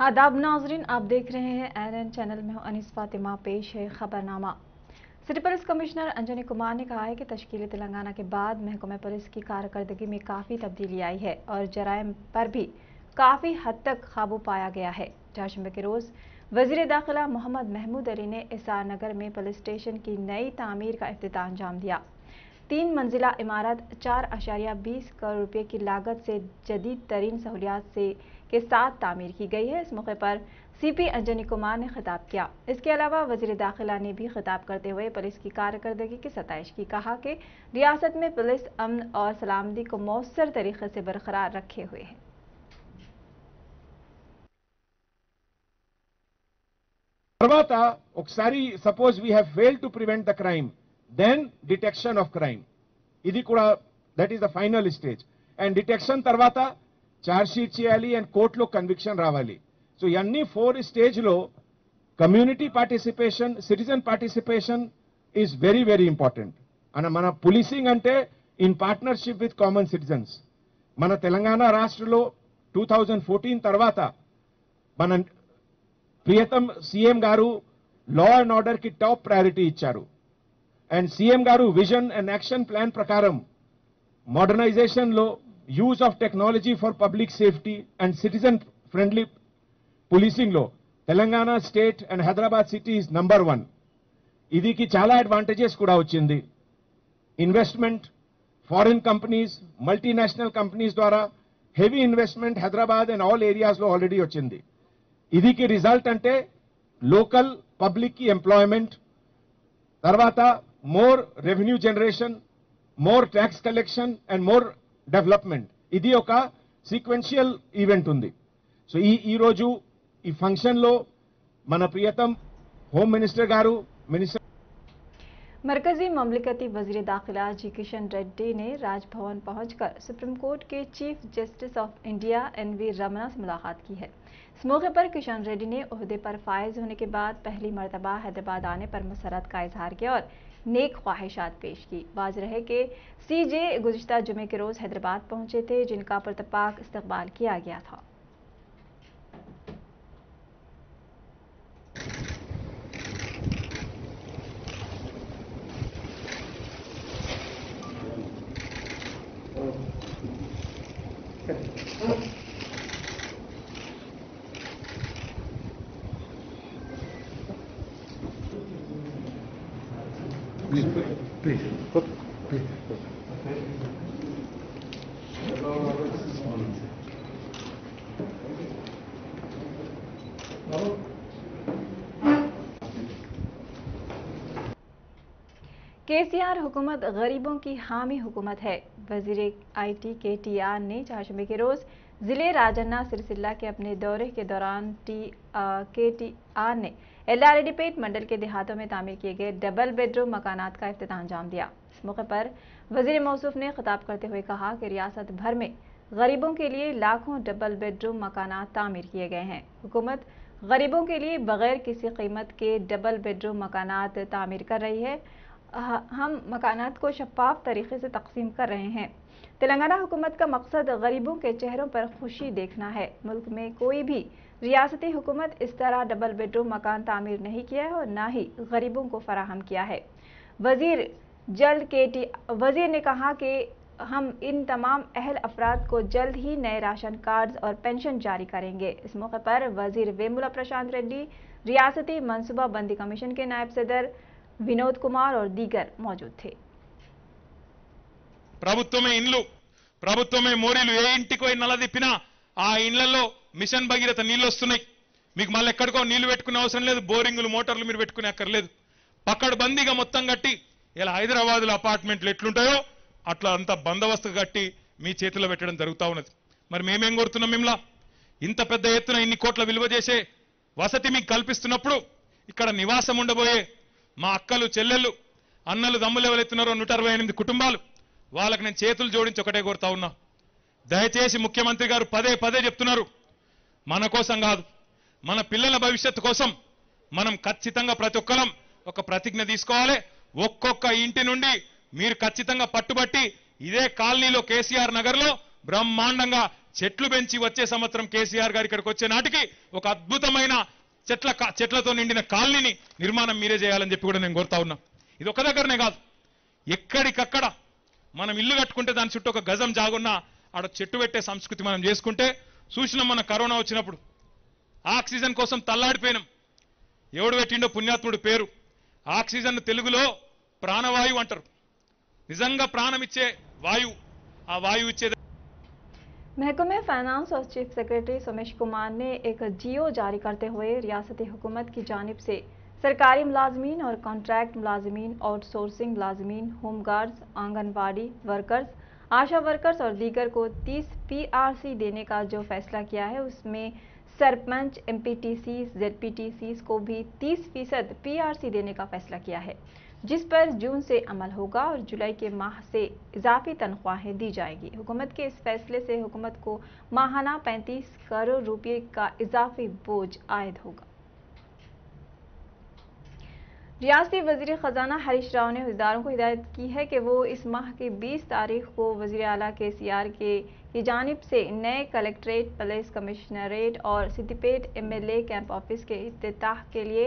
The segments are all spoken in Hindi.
आदाब नाजरीन, आप देख रहे हैं एनएन चैनल में हूं अनीस फातिमा। पेश है खबरनामा। City police commissioner Anjani Kumar ने कहा है कि तश्कील तेलंगाना के बाद महकमा पुलिस की कारकर्दगी में काफ़ी तब्दीली आई है और जराइम पर भी काफ़ी हद तक काबू पाया गया है। चारशंबे के रोज़ वज़ीर दाखिला मोहम्मद महमूद अली ने एसआर नगर में पुलिस स्टेशन की नई तामीर का इफ्तिताह अंजाम दिया। 3 मंजिला इमारत 4.20 करोड़ रुपए की लागत से जदीद तरीन सहूलियात के साथ तामीर की गई है। इस मौके पर सीपी अंजनी कुमार ने खिताब किया। इसके अलावा वज़ीर दाखिला ने भी खिताब करते हुए पुलिस की कारकर्दगी की सताइश की। कहा कि रियासत में पुलिस अमन और सलामती को मौसर तरीके से बरकरार रखे हुए है। తర్వాత ఒకసారి suppose we have failed to prevent the crime, then detection of crime, ఇది కూడా that is the final stage. And detection తర్వాత చార్జ్ షీట్ చేయాలి అండ్ కోర్టులో కన్విక్షన్ రావాలి. సో ఇవన్నీ 4 స్టేజ్లో community participation, citizen participation is very very important. మన పోలీసింగ్ అంటే in partnership with common citizens. మన తెలంగాణ రాష్ట్రంలో 2014 తర్వాత మన ప్రియతమ్ సీఎం గారు లా అండ్ ఆర్డర్ కి టాప్ ప్రయారిటీ ఇచ్చారు. అండ్ సీఎం గారు విజన్ అండ్ యాక్షన్ ప్లాన్ ప్రకారం మోడర్నైజేషన్ లో use of technology for public safety and citizen friendly policing లో Telangana state and Hyderabad city is number 1. ఇదికి చాలా అడ్వాంటేజెస్ కూడా వచ్చింది. Investment, foreign companies, multinational companies ద్వారా heavy investment Hyderabad and all areas లో ఆల్రెడీ వచ్చింది. ఇదికి రిజల్ట్ అంటే లోకల్ పబ్లిక్ కి ఎంప్లాయ్మెంట్, తర్వాత more revenue generation, more tax collection and more development. ఇది ఒక సీక్వెన్షియల్ ఈవెంట్ ఉంది. సో ఈ రోజు ఈ ఫంక్షన్ లో మన ప్రియతం హోమ్ మినిస్టర్ గారు, मरकजी ममलिकती वज़ीर दाखिला जी किशन रेड्डी ने राजभवन पहुंचकर सुप्रीम कोर्ट के chief justice of India NV Ramana से मुलाकात की है। इस मौके पर किशन रेड्डी ने ओहदे पर फायज होने के बाद पहली मरतबा हैदराबाद आने पर मसरत का इजहार किया और नेक ख्वाहिशात पेश की। वाज़ेह है कि CJ गुज़िश्ता जुमे के रोज़ हैदराबाद पहुंचे थे, जिनका पुरतपाक इस्तकबाल किया गया था। Please. KCR हुकूमत गरीबों की हामी हुकूमत है। वज़ीर IT KTR ने चारशंबे के रोज़ ज़िले राजन्ना सिरसिल्ला के अपने दौरे के दौरान KTR ने LRDपेट मंडल के देहातों में तामीर किए गए डबल बेडरूम मकानात का इफ्तिताह अंजाम दिया। इस मौके पर वज़ीर मौसूफ ने खिताब करते हुए कहा कि रियासत भर में गरीबों के लिए लाखों डबल बेडरूम मकानात तामीर किए गए हैं। हुकूमत गरीबों के लिए बगैर किसी कीमत के डबल बेडरूम मकानात तामीर कर रही है। हम मकानात को शफाफ तरीके से तकसीम कर रहे हैं। तेलंगाना हुकूमत का मकसद गरीबों के चेहरों पर खुशी देखना है। मुल्क में कोई भी रियासती हुकूमत इस तरह डबल बेडरूम मकान तामीर नहीं किया है और ना ही गरीबों को फराहम किया है। वज़ीर ने कहा कि हम इन तमाम अहल अफराद को जल्द ही नए राशन कार्ड्स और पेंशन जारी करेंगे। इस मौके पर वज़ीर वेमुला प्रशांत रेड्डी, रियासती मनसूबा बंदी कमीशन के नायब सदर विनोद कुमार और दीगर मौजूद थे। ప్రభుత్వమే ఇండ్లు, ప్రభుత్వమే మోరీలు. ఏ ఇంటికి పోయి నల్ల తిప్పినా ఆ ఇండ్లలో మిషన్ భగీరథ నీళ్లు వస్తున్నాయి. మీకు మళ్ళీ ఎక్కడికో నీళ్లు పెట్టుకునే అవసరం లేదు, బోరింగులు మోటార్లు మీరు పెట్టుకునే అక్కర్లేదు. పక్కడు బందీగా మొత్తం కట్టి ఇలా హైదరాబాద్లో అపార్ట్మెంట్లు ఎట్లుంటాయో అట్లా అంతా బందోబస్తు కట్టి మీ చేతిలో పెట్టడం జరుగుతూ ఉన్నది. మరి మేమేం కోరుతున్నాం? మిమ్మల్ని ఇంత పెద్ద ఎత్తున ఇన్ని కోట్ల విలువ చేసే వసతి మీకు కల్పిస్తున్నప్పుడు ఇక్కడ నివాసం ఉండబోయే మా అక్కలు, చెల్లెళ్ళు, అన్నలు, దమ్ములు ఎవరెత్తున్నారో 168 కుటుంబాలు, వాళ్ళకి నేను చేతులు జోడించి ఒకటే కోరుతా ఉన్నా. దయచేసి ముఖ్యమంత్రి గారు పదే పదే చెప్తున్నారు, మన కోసం కాదు, మన పిల్లల భవిష్యత్తు కోసం మనం ఖచ్చితంగా ప్రతి ఒక్కరం ఒక ప్రతిజ్ఞ తీసుకోవాలి. ఒక్కొక్క ఇంటి నుండి మీరు ఖచ్చితంగా పట్టుబట్టి ఇదే కాలనీలో కేసీఆర్ నగర్లో బ్రహ్మాండంగా చెట్లు పెంచి వచ్చే సంవత్సరం కేసీఆర్ గారు ఇక్కడికి వచ్చే నాటికి ఒక అద్భుతమైన చెట్లతో నిండిన కాలనీని నిర్మాణం మీరే చేయాలని చెప్పి కూడా నేను కోరుతా ఉన్నా. ఇది ఒక దగ్గరనే కాదు, ఎక్కడికక్కడ మనం ఇల్లు కట్టుకుంటే దాని చుట్టూ ఒక గజం జాగున్నా ఆడ చెట్టు పెట్టే సంస్కృతి మనం చేసుకుంటే చూసినాం. మన కరోనా వచ్చినప్పుడు ఆక్సిజన్ కోసం తల్లాడిపోయినాం. ఎవడు పెట్టిండో పుణ్యాత్ముడు పేరు, ఆక్సిజన్ తెలుగులో ప్రాణవాయువు అంటారు. నిజంగా ప్రాణం ఇచ్చే వాయువు, ఆ వాయువు ఇచ్చేది. महकमे फाइनेंस और चीफ सेक्रेटरी सोमेश कुमार ने एक जियो जारी करते हुए रियासती हुकूमत की जानिब से सरकारी मुलाजमीन और कॉन्ट्रैक्ट मुलाजमीन, आउटसोर्सिंग मुलाजमीन, home guards, anganwadi workers, ASHA workers और दीगर को 30 PRC देने का जो फैसला किया है उसमें सरपंच, MPTCs, ZPTCs को भी 30% PRC देने का फैसला किया है, जिस पर जून से अमल होगा और जुलाई के माह से इजाफी तनख्वाहें दी जाएगी। हुकूमत के इस फैसले से हुकूमत को माहाना 35 करोड़ रुपये का इजाफी बोझ आयद होगा। रियासती वजीर खजाना हरीश राव ने इदारों को हिदायत की है कि वो इस माह की 20 तारीख को वजीर आला KCR की जानिब से नए कलेक्ट्रेट, पुलिस कमिश्नरेट और सिद्दीपेट MLA कैंप ऑफिस के इफ्तिताह के लिए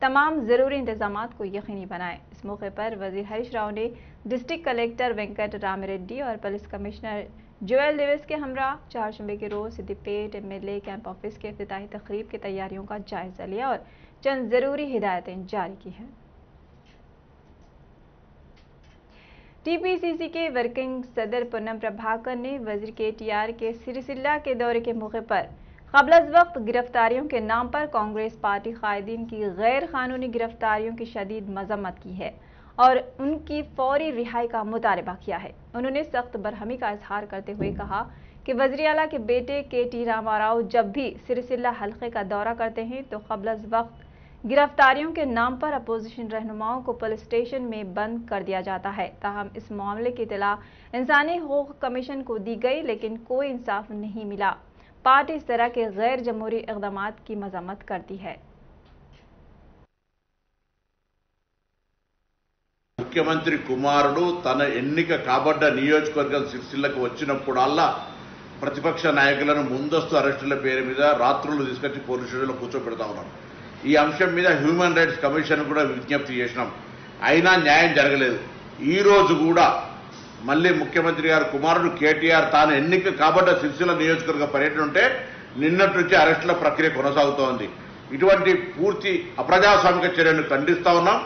तमाम ज़रूरी इंतजामात को यकीनी बनाएं। इस मौके पर वजीर हरीश राव ने डिस्ट्रिक्ट कलेक्टर वेंकट रामरेड्डी और पुलिस कमिश्नर जोएल डेविस के हमरा चारशंबे के रोज सिद्दीपेट MLA कैंप ऑफिस के इफ्तिताही तकरीब की तैयारियों का जायजा लिया और चंद ज़रूरी हिदायतें जारी की हैं। TPCC के वर्किंग सदर पूनम प्रभाकर ने वजीर KTR के सिरसिल्ला के दौरे के मौके पर क़ब्ल वक्त गिरफ्तारियों के नाम पर कांग्रेस पार्टी कायदीन की गैर कानूनी गिरफ्तारियों की शदीद मजम्मत की है और उनकी फौरी रिहाई का मुतालबा किया है। उन्होंने सख्त बरहमी का इजहार करते हुए कहा कि वज़ीर आला के बेटे KT रामाराव जब भी सिरसिल्ला हल्के का दौरा करते हैं तो क़ब्ल वक्त गिरफ्तारियों के नाम पर अपोजिशन रहनुमाओं को पुलिस स्टेशन में बंद कर दिया जाता है। ताहम इस मामले की इत्तला इंसानी हकूक़ कमीशन को दी गई लेकिन कोई इंसाफ नहीं मिला। पार्टी इस तरह के गैर जमहूरी इक़दामात की मजम्मत करती है। ముఖ్యమంత్రి కుమారుడు తన ఎన్నిక కాబడ్డ నియోజకవర్గం సిరిసిల్లకు వచ్చినప్పుడల్లా ప్రతిపక్ష నాయకులను ముందస్తు అరెస్టుల పేరు మీద రాత్రులు తీసుకొచ్చి పోలీస్ స్టేషన్లో కూర్చోబెడతా ఉన్నారు. ఈ అంశం మీద హ్యూమన్ రైట్స్ కమిషన్ కూడా విజ్ఞప్తి చేసినాం, అయినా న్యాయం జరగలేదు. ఈ రోజు కూడా మళ్ళీ ముఖ్యమంత్రి గారు కుమారుడు KTR తాను ఎన్నిక కాబడ్డ సిరిసిల్ల నియోజకవర్గ పర్యటన ఉంటే నిన్నటి నుంచి అరెస్టుల ప్రక్రియ కొనసాగుతోంది. ఇటువంటి పూర్తి అప్రజాస్వామిక చర్యను ఖండిస్తా ఉన్నాం.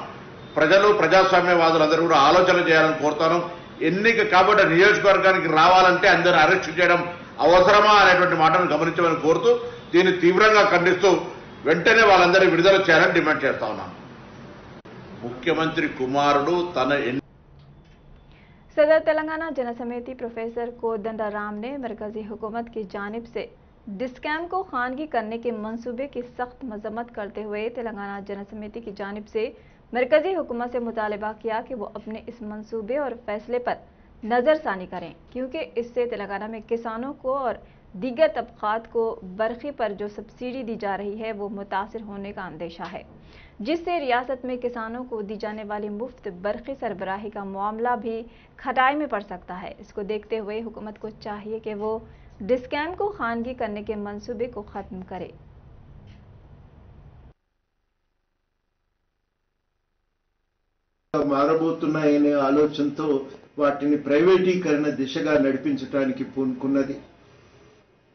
ప్రజలు, ప్రజాస్వామ్యవాదులందరూ కూడా ఆలోచన చేయాలని కోరుతాను. ఎన్నిక కాబడ్డ నియోజకవర్గానికి రావాలంటే అందరూ అరెస్టు చేయడం అవసరమా అనేటువంటి మాటను గమనించమని కోరుతూ దీన్ని తీవ్రంగా ఖండిస్తూ వెంటనే వాళ్ళందరినీ విడుదల చేయాలని డిమాండ్ చేస్తా ఉన్నాను. ముఖ్యమంత్రి కుమారుడు తన सदर तेलंगाना जनसमिति प्रोफेसर कोदंडराम ने मरकजी हुकूमत की जानिब से डिस्कैम को खानगी करने के मंसूबे की सख्त मजम्मत करते हुए तेलंगाना जनसमिति की जानिब से मरकजी हुकूमत से मुतालबा किया कि वो अपने इस मंसूबे और फैसले पर नज़रसानी करें, क्योंकि इससे तेलंगाना में किसानों को और दीगर तबकात को बरखी पर जो सब्सिडी दी जा रही है वो मुतासिर होने का अंदेशा है, जिससे रियासत में किसानों को दी जाने वाली मुफ्त बरखी सरबराही का मामला भी खटाई में पड़ सकता है। इसको देखते हुए हुकूमत को चाहिए कि वो डिस्कैम को खानगी करने के मंसूबे को ख़त्म करे। మారబోతున్నాయనే ఆలోచనతో వాటిని ప్రైవేటీకరణ దిశగా నడిపించడానికి పూనుకున్నది.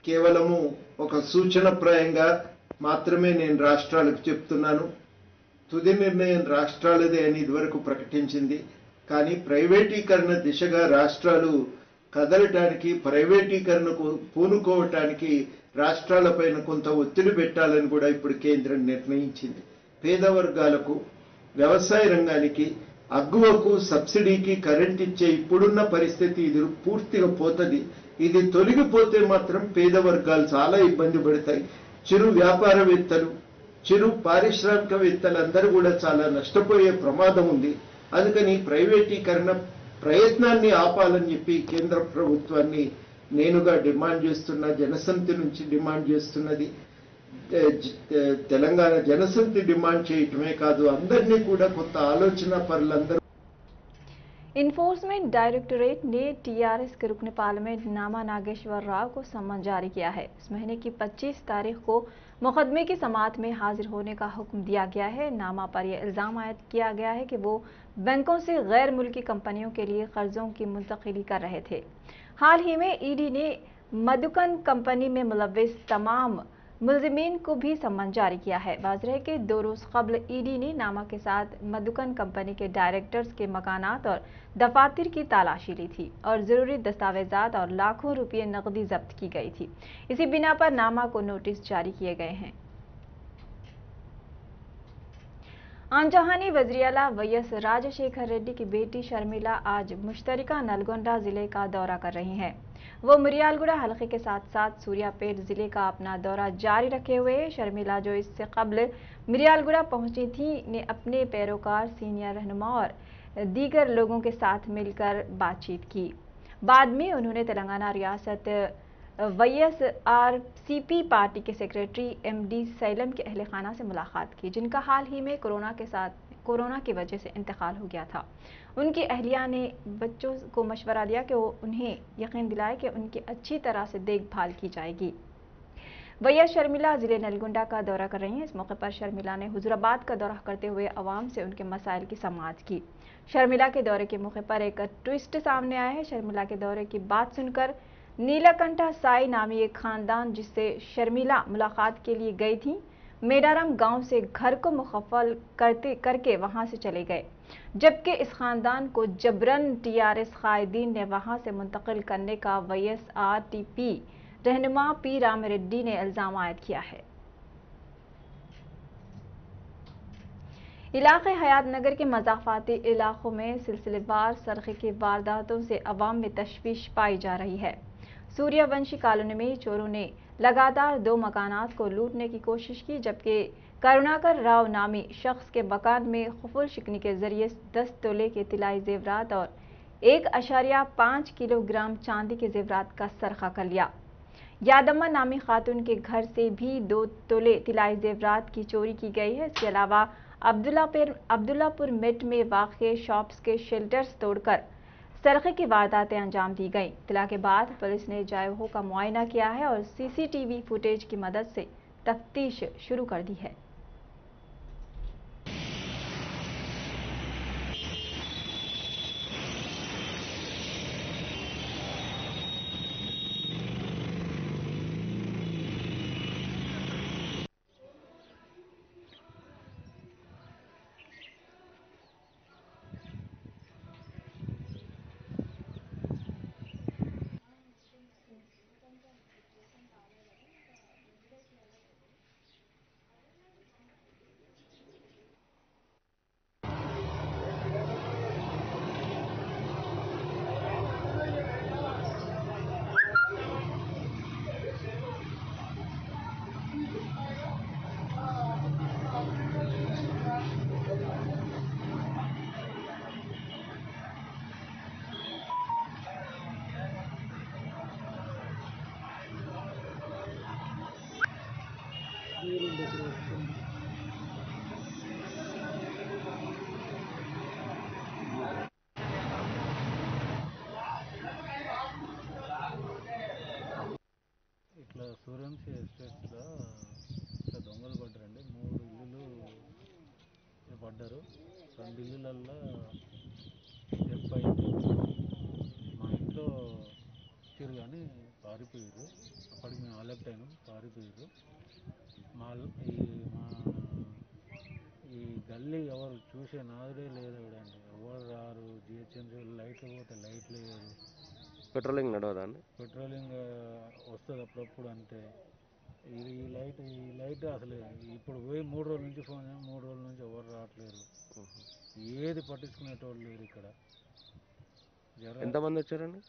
కేవలము ఒక సూచనప్రాయంగా మాత్రమే నేను రాష్ట్రాలకు చెప్తున్నాను. తుది నిర్ణయం రాష్ట్రాలదే అని ఇదివరకు ప్రకటించింది. కానీ ప్రైవేటీకరణ దిశగా రాష్ట్రాలు కదలటానికి, ప్రైవేటీకరణకు పూనుకోవటానికి రాష్ట్రాలపైన కొంత ఒత్తిడి పెట్టాలని కూడా ఇప్పుడు కేంద్రం నిర్ణయించింది. పేద వర్గాలకు, వ్యవసాయ రంగానికి, అగ్గువకు, సబ్సిడీకి కరెంట్ ఇచ్చే ఇప్పుడున్న పరిస్థితి ఇది పూర్తిగా పోతుంది. ఇది తొలగిపోతే మాత్రం పేద వర్గాలు చాలా ఇబ్బంది పడతాయి. చిరు వ్యాపారవేత్తలు, చిరు పారిశ్రామికవేత్తలందరూ కూడా చాలా నష్టపోయే ప్రమాదం ఉంది. అందుకని ప్రైవేటీకరణ ప్రయత్నాన్ని ఆపాలని చెప్పి కేంద్ర ప్రభుత్వాన్ని నేనుగా డిమాండ్ చేస్తున్నా, జనసమితి నుంచి డిమాండ్ చేస్తున్నది. తెలంగాణ జనసమితి డిమాండ్ చేయటమే కాదు, అందరినీ కూడా కొంత ఆలోచన పరులందరూ. इन्फोर्समेंट डायरेक्टोरेट ने टीआरएस के रुकन पार्लियामेंट नामा नागेश्वर राव को सम्मन जारी किया है। इस महीने की 25 तारीख को मुकदमे की समाअत में हाजिर होने का हुक्म दिया गया है। नामा पर यह इल्जाम आयद किया गया है कि वो बैंकों से गैर मुल्की कंपनियों के लिए कर्जों की मुंतकिली कर रहे थे। हाल ही में ईडी ने मधुकन कंपनी में मुलव्विस तमाम मुलजिमीन को भी सम्मन जारी किया है। वाज़ेह है कि 2 रोज कबल ईडी ने नामा के साथ मधुकन कंपनी के डायरेक्टर्स के मकानात और दफातर की तलाशी ली थी और जरूरी दस्तावेजात और लाखों रुपये नकदी जब्त की गई थी। इसी बिना पर नामा को नोटिस जारी किए गए हैं। आंजहानी वज़ीर-ए-आला वैएस राजशेखर रेड्डी की बेटी शर्मिला आज मुश्तरका नलगोंडा जिले का दौरा कर रही हैं। वो मिर्यालगुड़ा हलके के साथ साथ सूर्यापेट जिले का अपना दौरा जारी रखे हुए है। शर्मिला जो इससे कबल मिर्यालगुड़ा पहुंची थी ने अपने पैरोकार, सीनियर रहनुमा और दीगर लोगों के साथ मिलकर बातचीत की। बाद में उन्होंने तेलंगाना रियासत वाईएसआरसीपी पार्टी के सेक्रेटरी एमडी सैलम के अहल खाना से मुलाकात की, जिनका हाल ही में कोरोना की वजह से इंतकाल हो गया था। उनकी अहलिया ने बच्चों को मशवरा दिया कि वो उन्हें यकीन दिलाए कि उनकी अच्छी तरह से देखभाल की जाएगी। वैएस शर्मिला जिले नलगोंडा का दौरा कर रही हैं। इस मौके पर शर्मिला ने हुजूराबाद का दौरा करते हुए अवाम से उनके मसाइल की समाअत की। शर्मिला के दौरे के मौके पर एक ट्विस्ट सामने आया है। शर्मिला के दौरे की बात सुनकर नीलकंठा साई नामी एक खानदान जिससे शर्मिला मुलाकात के लिए गई थी, मेडाराम गांव से घर को मुखफल करके वहां से चले गए, जबकि इस खानदान को जबरन टीआरएस कायदीन ने वहां से मुंतकिल करने का वाईएसआरसीपी रहनुमा पी राम रेड्डी ने इल्जाम आयद किया है। इलाके हयात नगर के मज़ाफ़ाती इलाकों में सिलसिलेवार सरक़े की वारदातों से अवाम में तशवीश पाई जा रही है। सूर्यवंशी कॉलोनी में चोरों ने लगातार 2 मकानात को लूटने की कोशिश की, जबकि करुणाकर राव नामी शख्स के मकान में खुफुल शिकनी के जरिए 10 तोले के तिलाई जेवरात और 1.5 किलोग्राम चांदी के जेवरात का सरखा कर लिया। यादम्मा नामी खातून के घर से भी 2 तोले तिलाई जेवरात की चोरी की गई है। इसके अलावा अब्दुल्लापुर मेट में वाक़े शॉप्स के शेल्टर्स तोड़कर सरक़े की वारदातें अंजाम दी गई। इत्तला के बाद पुलिस ने जायहो का मुआयना किया है और सीसीटीवी फुटेज की मदद से तफ्तीश शुरू कर दी है। ఇట్లా సూర్యంశి ఎస్టేట్స్లో ఇట్లా దొంగలు పడ్డారండి. 3 ఇల్లులు పడ్డారు. 2 ఇల్లులల్లో ఎప్పయింది. మా ఇంట్లో ఇచ్చారు కానీ పారిపోయారు. అప్పటికి మేము అలర్ట్ అయినాం, పారిపోయారు. ఈ గల్లీ ఎవరు చూసే నాదుడే లేదు అండి. ఎవరు రారు. జిహెచ్ఎంసీ లైట్లు పోతే లైట్లు వేయరు. పెట్రోలింగ్ నడవదా అండి? పెట్రోలింగ్ వస్తుంది అప్పుడప్పుడు. అంటే ఈ లైట్ అసలు ఇప్పుడు పోయి 3 రోజుల నుంచి ఫోన్ చేయం, 3 రోజుల నుంచి ఎవరు రావట్లేరు. ఏది పట్టించుకునేటోళ్ళు లేరు ఇక్కడ. ఎంతమంది వచ్చారండి?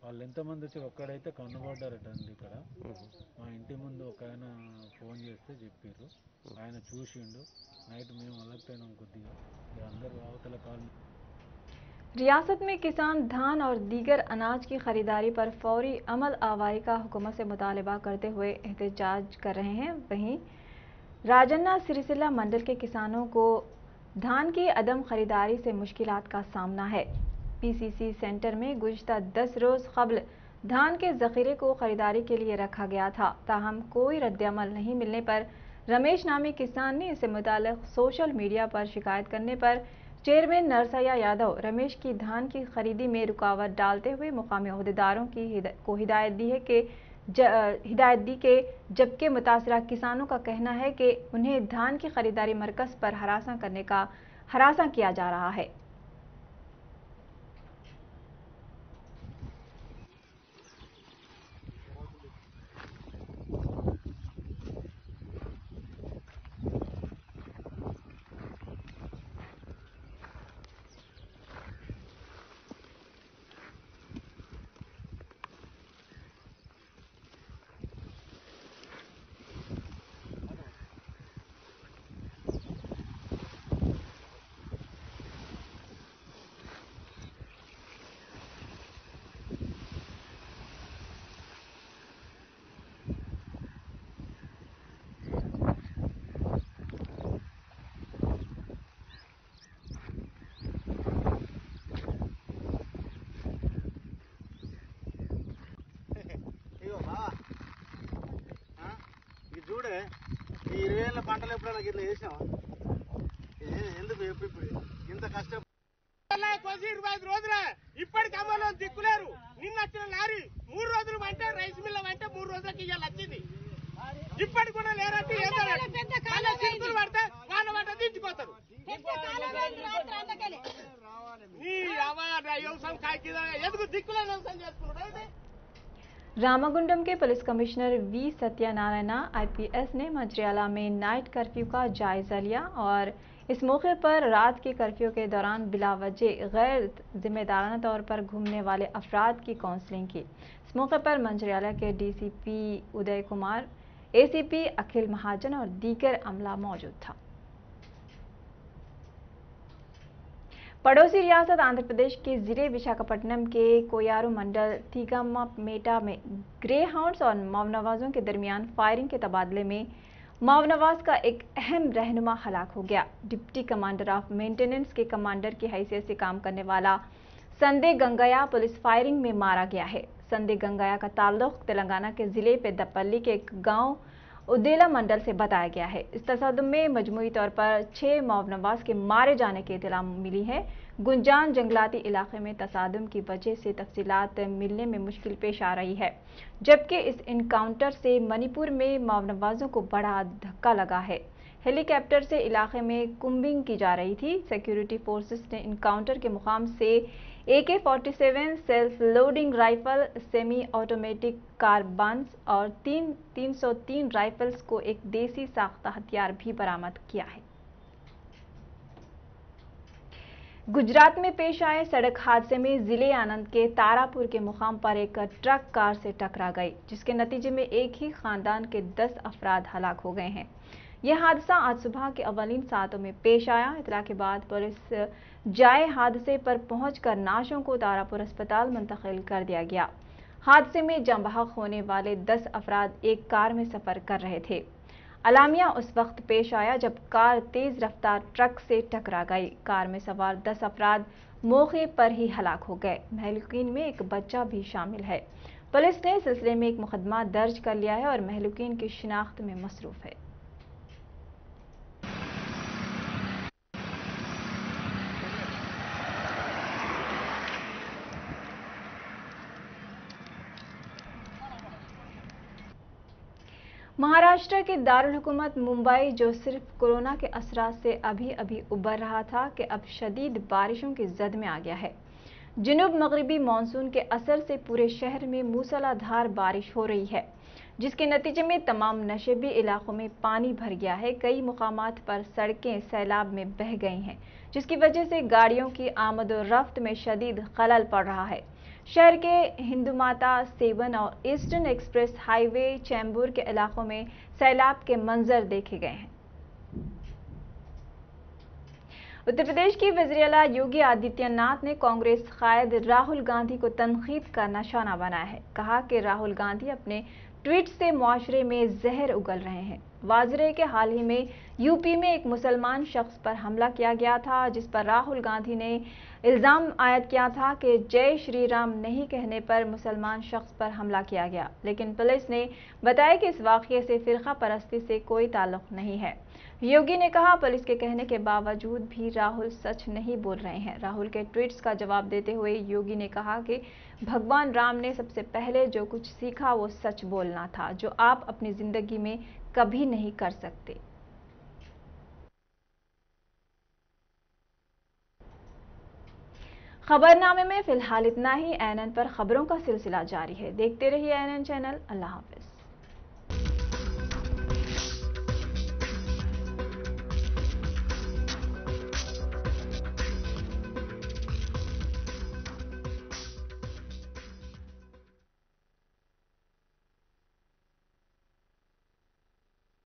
వాళ్ళు ఎంతమంది వచ్చారు? ఒక్కడైతే కన్నుపడ్డారట అండి ఇక్కడ. మా ఇంటి ముందు ఒక ఆయన ఫోన్ చేస్తే చెప్పారు. ఆయన చూసిండు. నైట్ మేము అలర్ట్ అయినాం కొద్దిగా. అందరూ అవతల కాల్ रियासत में किसान धान और दीगर अनाज की खरीदारी पर फौरी अमल आवारी का हुकूमत से मुतालबा करते हुए एहतजाज कर रहे हैं। वहीं राजन्ना सिरसिल्ला मंडल के किसानों को धान की अदम खरीदारी से मुश्किलात का सामना है। पीसीसी सेंटर में गुज़िश्ता 10 रोज़ क़ब्ल धान के ज़ख़ीरे को खरीदारी के लिए रखा गया था, ताहम कोई रद्दअमल नहीं मिलने पर रमेश नामी किसान ने इससे मुताल्लिक़ सोशल मीडिया पर शिकायत करने पर चेयरमैन नरसैया यादव रमेश की धान की खरीदी में रुकावट डालते हुए मुकामी अहदेदारों को हिदायत दी कि जबकि मुतासरा किसानों का कहना है कि उन्हें धान की खरीदारी मरकज़ पर हरासा किया जा रहा है। చూడే ఈ 20 ఏళ్ళ పంటలు ఎప్పుడైనా ఇట్లా చేసినావా? ఎందుకు ఇప్పుడు ఇంత కష్టం? 25 రోజులే ఇప్పటికి అమ్మలో దిక్కులేరు. నిన్న వచ్చిన లారీ 3 రోజులు అంటే రైస్ మిల్ అంటే 3 రోజులకి ఇవాళ వచ్చింది. ఇప్పటికి కూడా లేరంటే చిరుకులు పడితే వాళ్ళ వంట దించిపోతారు. వ్యవసాయం కాకి ఎందుకు దిక్కులేని వ్యవసాయం చేసుకున్నాడు? रामागुंडम के police commissioner we Satyanarayana IPS ने मंचिर्याला में नाइट कर्फ्यू का जायजा लिया और इस मौके पर रात के कर्फ्यू के दौरान बिलावजह गैर जिम्मेदाराना तौर पर घूमने वाले अफराद की काउंसलिंग की। इस मौके पर मंचिर्याला के डीसीपी उदय कुमार, एसीपी अखिल महाजन और दीगर अमला मौजूद था। पड़ोसी रियासत आंध्र प्रदेश के जिले विशाखापट्टनम के कोयारू मंडल थीगामामेटा में ग्रे हाउंड्स और मावनवाजों के दरमियान फायरिंग के तबादले में मावनवाज का एक अहम रहनुमा हलाक हो गया। डिप्टी कमांडर ऑफ मेंटेनेंस के कमांडर की हैसियत से काम करने वाला संदे गंगया पुलिस फायरिंग में मारा गया है। संदे गंगया का ताल्लुक तेलंगाना के जिले पेद्दपल्ली के एक गांव उदेला मंडल से बताया गया है। इस तसादुम में मजमूई तौर पर 6 मावनवाज के मारे जाने की इत्तला मिली है। गुंजान जंगलाती इलाके में तसादुम की वजह से तफसीलात मिलने में मुश्किल पेश आ रही है, जबकि इस इनकाउंटर से मणिपुर में मावनवाजों को बड़ा धक्का लगा है। हेलीकॉप्टर से इलाके में कुंबिंग की जा रही थी। सिक्योरिटी फोर्सेस ने इनकाउंटर के मुकाम से AK-47 self loading rifle, semi automatic carbines और 303 राइफल्स को एक देसी साख्ता हथियार भी बरामद किया है। गुजरात में पेश आए सड़क हादसे में जिले आनंद के तारापुर के मुकाम पर एक ट्रक कार से टकरा गई, जिसके नतीजे में एक ही खानदान के 10 अफराद हलाक हो गए हैं। यह हादसा आज सुबह के अवलीन सातों में पेश आया। इतला के बाद पुलिस जाए हादसे पर पहुंचकर नाशों को तारापुर अस्पताल मुंतकिल कर दिया गया। हादसे में जाँ बहक होने वाले 10 अफराद एक कार में सफर कर रहे थे। अलामिया उस वक्त पेश आया जब कार तेज रफ्तार ट्रक से टकरा गई। कार में सवार 10 अफराद मौके पर ही हलाक हो गए। महलूकीन में एक बच्चा भी शामिल है। पुलिस ने सिलसिले में एक मुकदमा दर्ज कर लिया है और महलूकीन की शिनाख्त में मसरूफ है। महाराष्ट्र के दारुल हुकूमत मुंबई, जो सिर्फ कोरोना के असरात से अभी उबर रहा था, कि अब शदीद बारिशों की जद में आ गया है। जुनूब मगरिबी मानसून के असर से पूरे शहर में मूसलाधार बारिश हो रही है, जिसके नतीजे में तमाम नशेबी इलाकों में पानी भर गया है। कई मुकामात पर सड़कें सैलाब में बह गई हैं, जिसकी वजह से गाड़ियों की आमद और रफ्त में शदीद खलल पड़ रहा है। शहर के हिंदुमाता, सेवन और ईस्टर्न एक्सप्रेस हाईवे, चैम्बूर के इलाकों में सैलाब के मंजर देखे गए हैं। उत्तर प्रदेश की वज़ीर-ए-आला योगी आदित्यनाथ ने कांग्रेस कायद राहुल गांधी को तनकीद का निशाना बनाया है। कहा कि राहुल गांधी अपने ट्वीट से मुआशरे में जहर उगल रहे हैं। वाज़ रहे कि हाल ही में यूपी में एक मुसलमान शख्स पर हमला किया गया था, जिस पर राहुल गांधी ने इल्जाम आयद किया था कि जय श्री राम नहीं कहने पर मुसलमान शख्स पर हमला किया गया, लेकिन पुलिस ने बताया कि इस वाक़ये से फिरका परस्ती से कोई ताल्लुक नहीं है। योगी ने कहा, पुलिस के कहने के बावजूद भी राहुल सच नहीं बोल रहे हैं। राहुल के ट्वीट्स का जवाब देते हुए योगी ने कहा कि भगवान राम ने सबसे पहले जो कुछ सीखा वो सच बोलना था, जो आप अपनी जिंदगी में कभी नहीं कर सकते। खबरनामे में फिलहाल इतना ही। एएनएन पर खबरों का सिलसिला जारी है। देखते रहिए एएनएन चैनल। अल्लाह हाफिज।